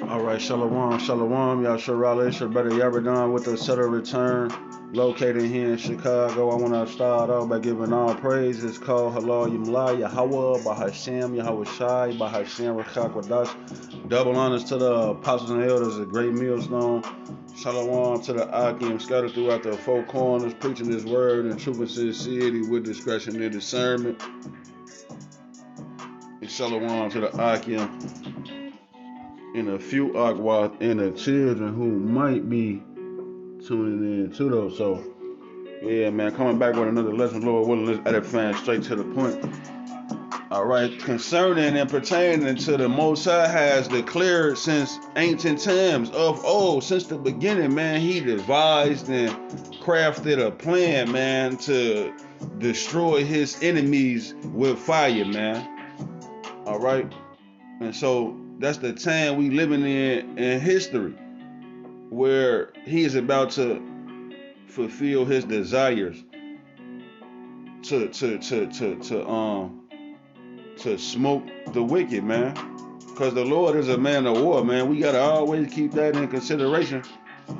All right, Shalom, Shalom, Yasharala, Shabbat Yaradon with the set of return located here in Chicago. I want to start off by giving all praises. Call Halal Yimla, Yahweh, Bahashem, Yahweh Shai, Bahashem, Rachakwadash. Double honors to the apostles and elders, a great millstone. Shalom to the Akim scattered throughout the four corners, preaching his word in truth and sincerity with discretion and discernment. And Shalom to the Akim and a few Akwat and the children who might be tuning in too though. So yeah, man, coming back with another lesson, Lord willing, let's edify straight to the point. All right, concerning and pertaining to the Most High has declared since ancient times of old, since the beginning, man, he devised and crafted a plan, man, to destroy his enemies with fire, man. All right, and so that's the time we living in history, where he is about to fulfill his desires to smoke the wicked, man. Because the Lord is a man of war, man. We gotta always keep that in consideration.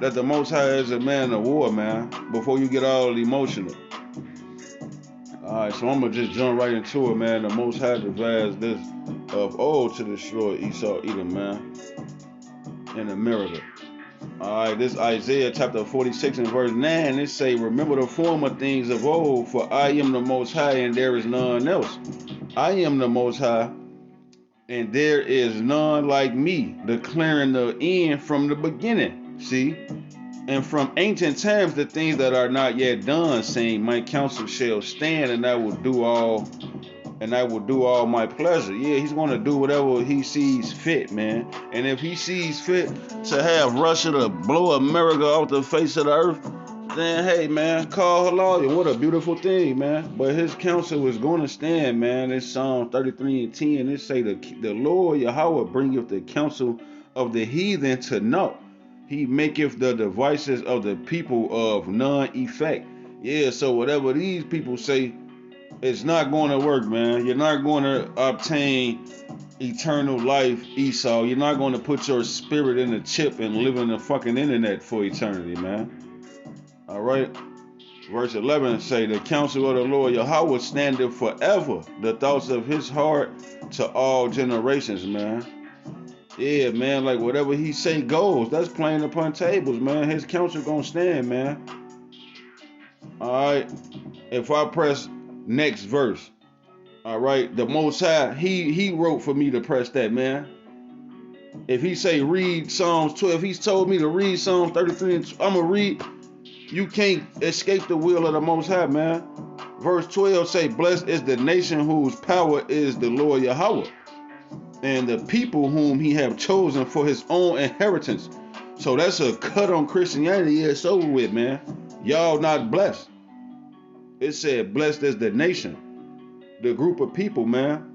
That the Most High is a man of war, man. Before you get all emotional. Alright, so I'm gonna just jump right into it, man. The Most High devised this of old to destroy Esau, Edom, man, in America. Alright, this Isaiah chapter 46 and verse 9, it say, remember the former things of old, for I am the Most High and there is none else. I am the Most High and there is none like me, declaring the end from the beginning. See? And from ancient times the things that are not yet done, saying, my counsel shall stand and I will do all my pleasure. Yeah, he's going to do whatever he sees fit, man. And if he sees fit to have Russia to blow America off the face of the earth, then hey, man, call Halal. What a beautiful thing, man. But his counsel is going to stand, man. It's Psalm 33 and 10. It say the Lord Yahweh bringeth the counsel of the heathen to naught. He maketh the devices of the people of none effect. Yeah, so whatever these people say, it's not going to work, man. You're not going to obtain eternal life, Esau. You're not going to put your spirit in a chip and live in the fucking internet for eternity, man. All right. Verse 11 say, the counsel of the Lord Yahweh standeth forever, the thoughts of his heart to all generations, man. Yeah, man, like whatever he say goes. That's playing upon tables, man. His counsel gonna stand, man. All right. If I press next verse, all right, the Most High, he wrote for me to press that, man. If he say read Psalms 12, he's told me to read Psalms 33, and I'm gonna read. You can't escape the will of the Most High, man. Verse 12 say, blessed is the nation whose power is the Lord Yahweh, and the people whom he have chosen for his own inheritance. So that's a cut on Christianity. Yeah, it's over with, man. Y'all not blessed. It said, blessed is the nation, the group of people, man,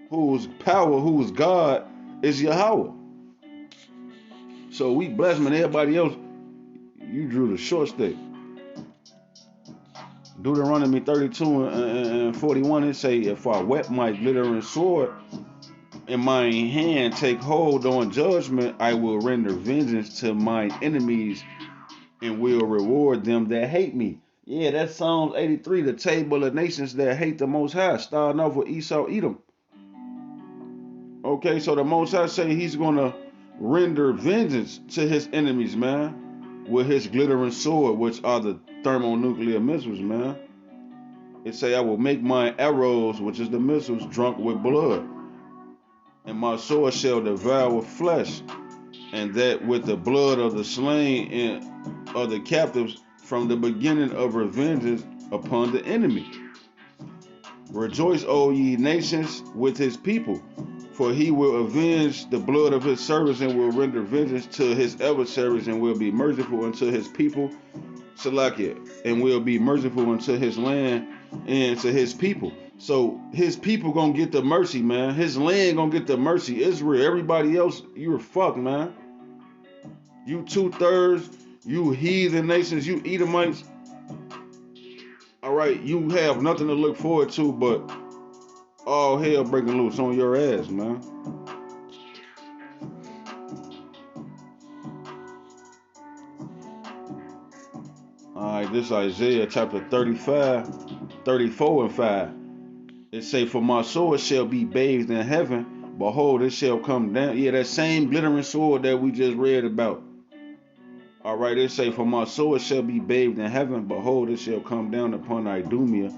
whose power, whose God is Yahweh. So we blessed, man. Everybody else, you drew the short stick. Deuteronomy 32 and 41, it say, if I wet my glittering sword in my hand, take hold on judgment, I will render vengeance to my enemies and will reward them that hate me. Yeah, that's Psalms 83, the table of nations that hate the Most High, starting off with Esau, Edom. Okay, so the Most High say he's going to render vengeance to his enemies, man, with his glittering sword, which are the thermonuclear missiles, man. It say, I will make my arrows, which is the missiles, drunk with blood, and my sword shall devour flesh, and that with the blood of the slain and of the captives from the beginning of revenges upon the enemy. Rejoice, O ye nations, with his people, for he will avenge the blood of his servants and will render vengeance to his adversaries and will be merciful unto his people, Salakia, and will be merciful unto his land and to his people. So his people gonna get the mercy, man. His land gonna get the mercy. Israel, everybody else, you're fucked, man. You 2/3, you heathen nations, you Edomites. All right, you have nothing to look forward to but all hell breaking loose on your ass, man. All right, this is Isaiah chapter 35, 34 and 5. It say, for my sword shall be bathed in heaven. Behold, it shall come down. Yeah, that same glittering sword that we just read about. All right, it say, for my sword shall be bathed in heaven. Behold, it shall come down upon Idumea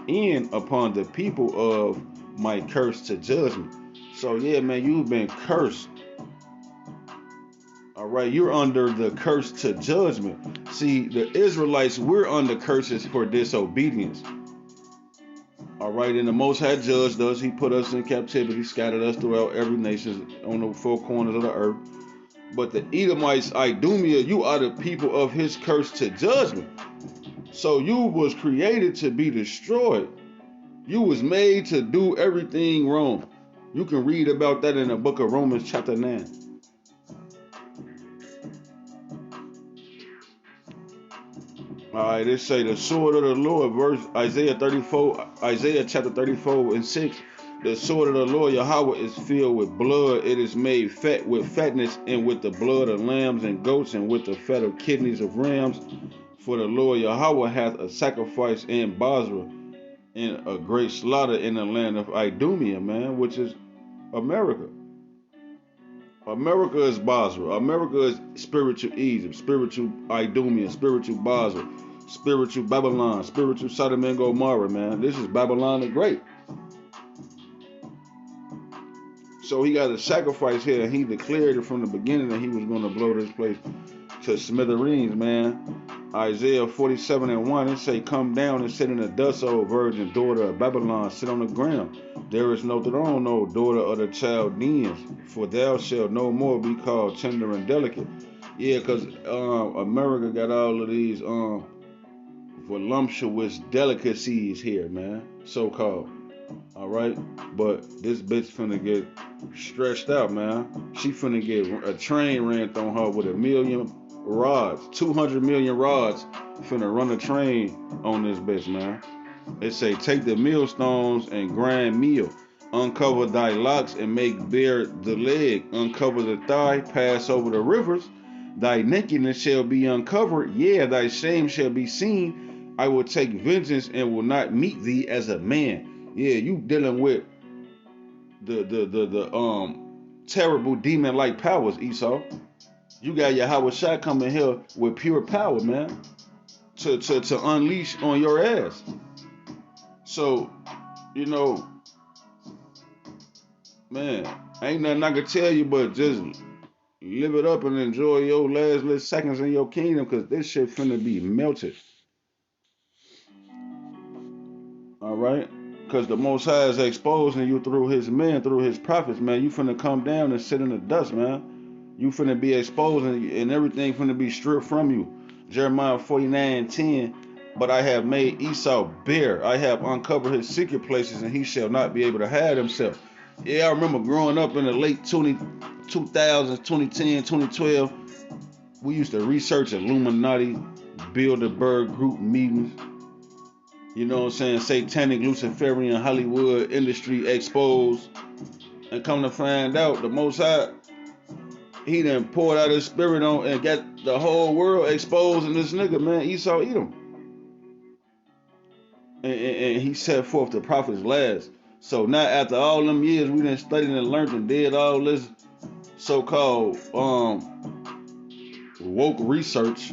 and upon the people of my curse to judgment. So yeah, man, you've been cursed. All right, you're under the curse to judgment. See, the Israelites, we're under curses for disobedience. All right, and the Most High judged us. He put us in captivity, scattered us throughout every nation on the four corners of the earth. But the Edomites, Idumea, you are the people of his curse to judgment. So you was created to be destroyed. You was made to do everything wrong. You can read about that in the book of Romans chapter 9. All right, it say the sword of the Lord, verse Isaiah chapter 34 and 6. The sword of the Lord Yahweh is filled with blood. It is made fat with fatness, and with the blood of lambs and goats, and with the fat of kidneys of rams. For the Lord Yahweh hath a sacrifice in Basra, and a great slaughter in the land of Idumea, man, which is America. America is Basra. America is spiritual Egypt, spiritual Idumea, spiritual Basra, spiritual Babylon, spiritual Sodom and Gomorrah, man. This is Babylon the Great. So he got a sacrifice here, and he declared it from the beginning that he was going to blow this place to smithereens, man. Isaiah 47 and 1, it say, come down and sit in the dust, O virgin daughter of Babylon, sit on the ground. There is no throne, O daughter of the Chaldeans, for thou shalt no more be called tender and delicate. Yeah, because America got all of these voluptuous delicacies here, man, so-called. All right, but this bitch finna get stretched out, man. She finna get a train ran through her with 1,000,000 rods, 200 million rods. Finna run a train on this bitch, man. It say, take the millstones and grind meal, uncover thy locks and make bare the leg, uncover the thigh, pass over the rivers. Thy nakedness shall be uncovered, yeah, thy shame shall be seen. I will take vengeance and will not meet thee as a man. Yeah, you dealing with the terrible demon-like powers, Esau. You got Yahweh Shai coming here with pure power, man, to unleash on your ass. So, you know, man, ain't nothing I can tell you but just live it up and enjoy your last little seconds in your kingdom, because this shit finna be melted. All right? Because the Most High is exposing you through his men, through his prophets, man. You finna come down and sit in the dust, man. You finna be exposed, and everything finna be stripped from you. Jeremiah 49:10. But I have made Esau bare. I have uncovered his secret places, and he shall not be able to hide himself. Yeah, I remember growing up in the late 2000s, 2010, 2012. We used to research Illuminati, Bilderberg group meetings. You know what I'm saying? Satanic, Luciferian, Hollywood industry exposed. And come to find out, the Most High, he done poured out his spirit on and got the whole world exposed in this nigga, man, Esau Edom. And he set forth the prophet's last. So now after all them years we done studied and learned and did all this so-called woke research,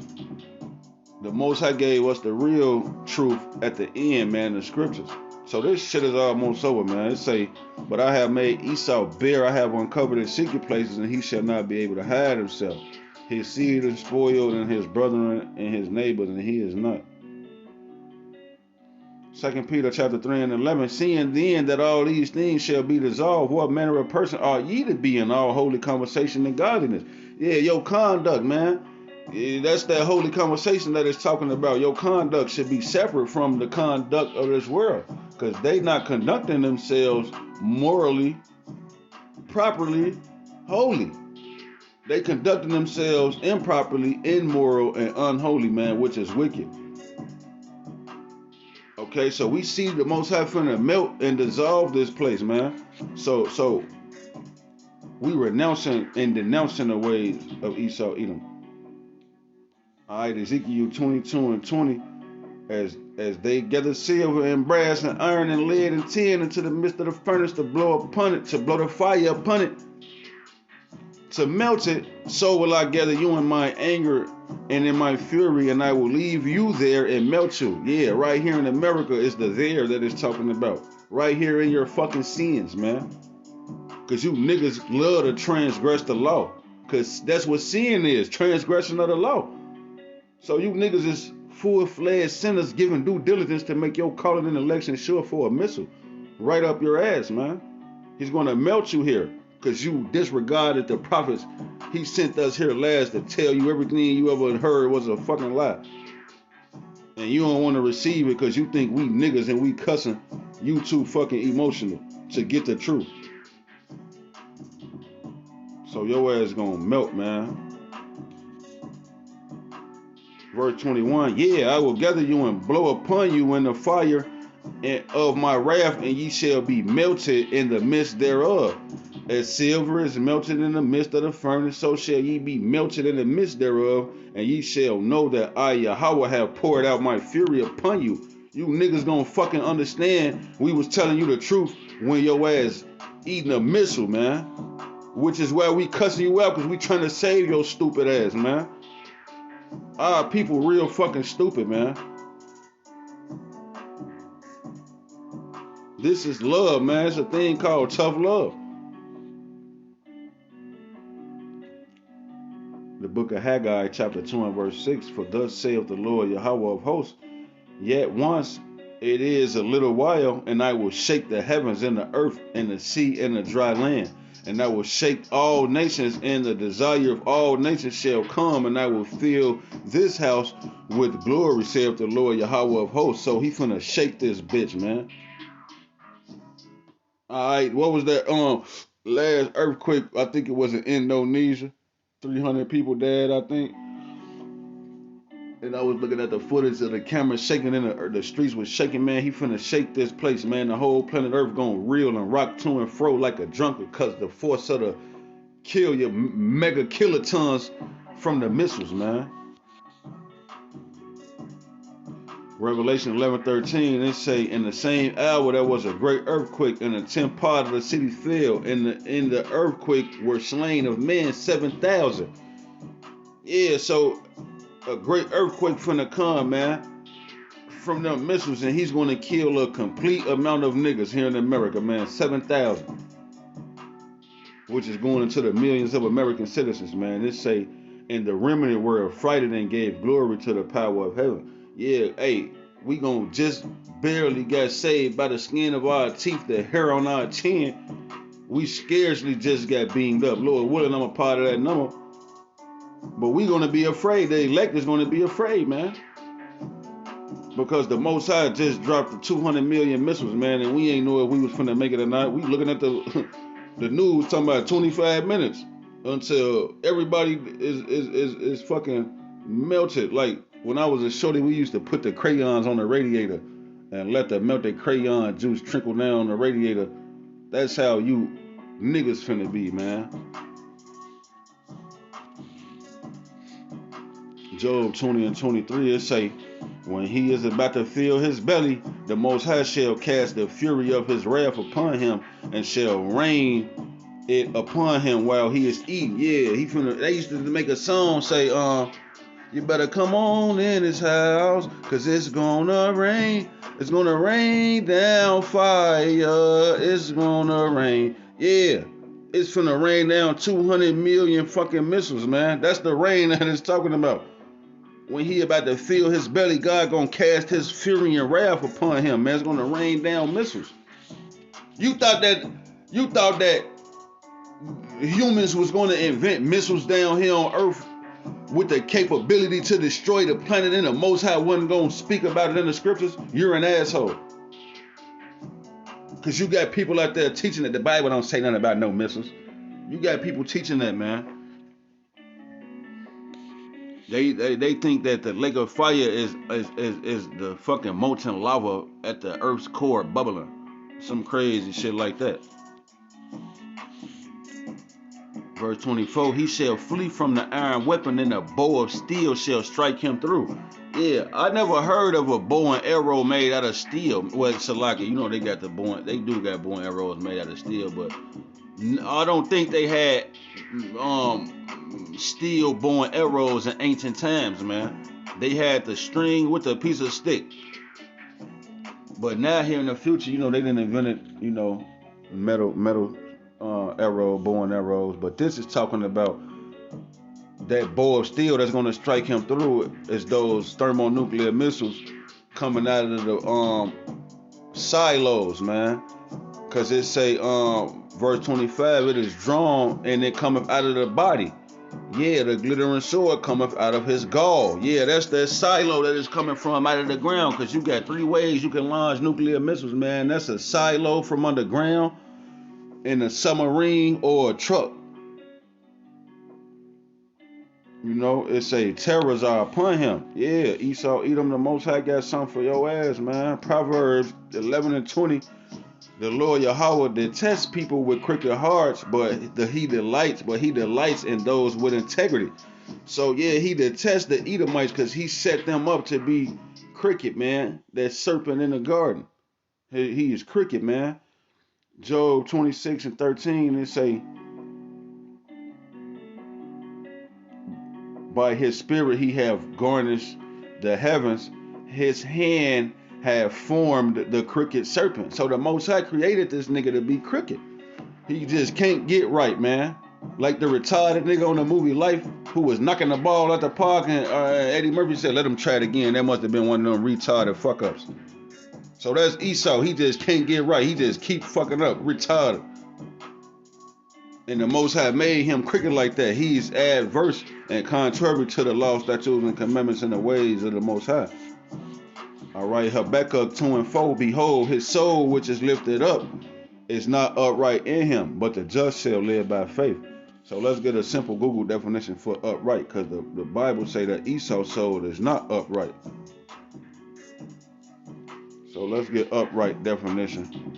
the Most High gave us the real truth at the end, man, the scriptures. So this shit is almost over, man. It say, but I have made Esau bare, I have uncovered his secret places, and he shall not be able to hide himself. His seed is spoiled, and his brethren and his neighbors, and he is not. 2 Peter chapter 3 and 11, seeing then that all these things shall be dissolved, what manner of person are ye to be in all holy conversation and godliness? Yeah, your conduct, man. Yeah, that's that holy conversation that it's talking about. Your conduct should be separate from the conduct of this world, because they not conducting themselves morally, properly, holy. They conducting themselves improperly, immoral, and unholy, man, which is wicked. Okay, so we see the Most High finna melt and dissolve this place, man. So we renouncing and denouncing the ways of Esau Edom. All right, Ezekiel 22 and 20. As they gather silver and brass and iron and lead and tin into the midst of the furnace to blow upon it, to blow the fire upon it, to melt it, so will I gather you in my anger and in my fury, and I will leave you there and melt you. Yeah, right here in America is the there that it's talking about. Right here in your fucking sins, man. Because you niggas love to transgress the law. Because that's what sin is, transgression of the law. So you niggas is full-fledged sinners giving due diligence to make your calling and election sure for a missile. Right up your ass, man. He's going to melt you here because you disregarded the prophets. He sent us here last to tell you everything you ever heard was a fucking lie. And you don't want to receive it because you think we niggas and we cussing. You too fucking emotional to get the truth. So your ass gonna melt, man. Verse 21, yeah, I will gather you and blow upon you in the fire of my wrath, and ye shall be melted in the midst thereof. As silver is melted in the midst of the furnace, so shall ye be melted in the midst thereof, and ye shall know that I, Yahweh, have poured out my fury upon you. You niggas gonna fucking understand we was telling you the truth when your ass eating a missile, man. Which is why we cussing you out, because we trying to save your stupid ass, man. Our people real fucking stupid, man. This is love, man. It's a thing called tough love. The book of Haggai, chapter 2 and verse 6. For thus saith the Lord Yahweh of hosts, yet once it is a little while, and I will shake the heavens and the earth and the sea and the dry land. And I will shake all nations, and the desire of all nations shall come, and I will fill this house with glory, saith the Lord Yahweh of hosts. So he finna shake this bitch, man. Alright, what was that last earthquake? I think it was in Indonesia. 300 people died, I think. And I was looking at the footage of the camera shaking in the streets was shaking, man. He finna shake this place, man. The whole planet Earth gonna reel and rock to and fro like a drunkard because the force of the kill your mega kilotons from the missiles, man. Revelation 11:13, it say, in the same hour there was a great earthquake, and the 10th part of the city fell, and in the earthquake were slain of men 7,000. Yeah, so a great earthquake finna come, man, from them missiles, and he's gonna kill a complete amount of niggas here in America, man. 7,000, which is going into the millions of American citizens, man. It say, and the remnant were affrighted and gave glory to the power of heaven. Yeah, hey, we gonna just barely got saved by the skin of our teeth, the hair on our chin. We scarcely just got beamed up. Lord willing, I'm a part of that number. But we gonna be afraid. The elect is gonna be afraid, man. Because the Most High just dropped the 200 million missiles, man, and we ain't know if we was finna make it or not. We looking at the news talking about 25 minutes until everybody is fucking melted. Like when I was a shorty, we used to put the crayons on the radiator and let the melted crayon juice trickle down the radiator. That's how you niggas finna be, man. Job 20 and 23, it say, when he is about to fill his belly, the Most High shall cast the fury of his wrath upon him, and shall rain it upon him while he is eating. Yeah, he finna. They used to make a song say, you better come on in his house, cause it's gonna rain. It's gonna rain down fire. It's gonna rain. Yeah, it's finna rain down 200 million fucking missiles, man. That's the rain that it's talking about. When he about to fill his belly, God gonna cast his fury and wrath upon him, man. It's gonna rain down missiles. You thought that humans was gonna invent missiles down here on Earth with the capability to destroy the planet, and the Most High wasn't gonna speak about it in the scriptures? You're an asshole. Cause you got people out there teaching that the Bible don't say nothing about no missiles. You got people teaching that, man. They think that the lake of fire is the fucking molten lava at the Earth's core bubbling. Some crazy shit like that. Verse 24, he shall flee from the iron weapon, and a bow of steel shall strike him through. Yeah, I never heard of a bow and arrow made out of steel. Well, Salaka, you know they got they do got bow and arrows made out of steel, but I don't think they had steel bow and arrows in ancient times, man. They had the string with a piece of stick. But now here in the future, they didn't invented, metal arrow, bow and arrows. But this is talking about that bow of steel that's going to strike him through is those thermonuclear missiles coming out of the silos, man. Because it say, verse 25, it is drawn and it cometh out of the body. Yeah, the glittering sword cometh out of his gall. Yeah, that's that silo that is coming from out of the ground. Because you got 3 ways you can launch nuclear missiles, man. That's a silo from underground, in a submarine, or a truck. It say terrors are upon him. Yeah, Esau, Edom, the Most High got something for your ass, man. Proverbs 11 and 20. The Lord Yahweh detests people with crooked hearts, but he delights in those with integrity. So yeah, he detests the Edomites because he set them up to be crooked, man. That serpent in the garden. He is crooked, man. Job 26 and 13, it say, by his spirit he have garnished the heavens. His hand have formed the crooked serpent. So the Most High created this nigga to be crooked. He just can't get right, man. Like the retarded nigga on the movie Life who was knocking the ball at the park, and Eddie Murphy said, let him try it again. That must have been one of them retarded fuck-ups. So that's Esau. He just can't get right. He just keep fucking up, retarded. And the Most High made him crooked like that. He's adverse and contrary to the law, statutes, and commandments and the ways of the Most High. All right, Habakkuk 2 and 4, behold, his soul which is lifted up is not upright in him, but the just shall live by faith. So let's get a simple Google definition for upright, because the Bible say that Esau's soul is not upright. So let's get upright definition.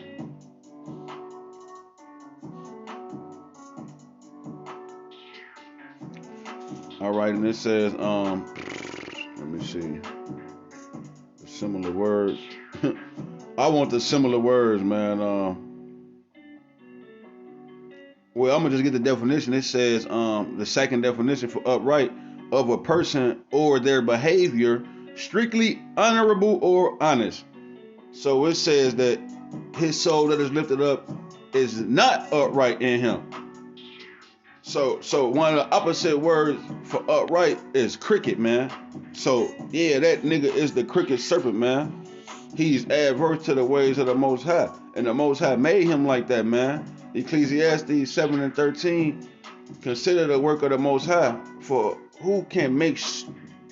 All right, and it says, let me see. Similar words. I want the similar words, man. Well, I'm gonna just get the definition. It says the second definition for upright, of a person or their behavior strictly honorable or honest. So it says that his soul that is lifted up is not upright in him. So one of the opposite words for upright is cricket, man. So yeah, that nigga is the cricket serpent, man. He's adverse to the ways of the Most High, and the Most High made him like that, man. Ecclesiastes 7 and 13. Consider the work of the Most High, for who can make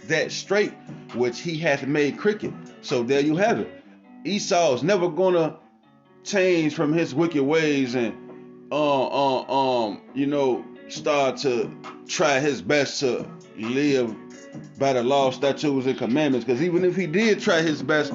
that straight which he hath made crooked? So there you have it. Esau's never gonna change from his wicked ways and start to try his best to live by the law, statutes, and commandments. Because even if he did try his best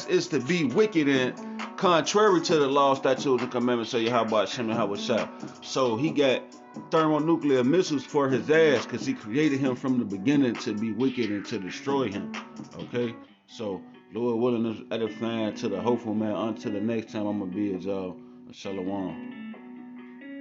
is to be wicked and contrary to the law, statutes, and commandments. So Yahweh Shem and Yahweh Shah. So he got thermonuclear missiles for his ass because he created him from the beginning to be wicked and to destroy him. Okay? So Lord willing is edifying to the hopeful man. Until the next time, I'm going to be as y'all. Shalom.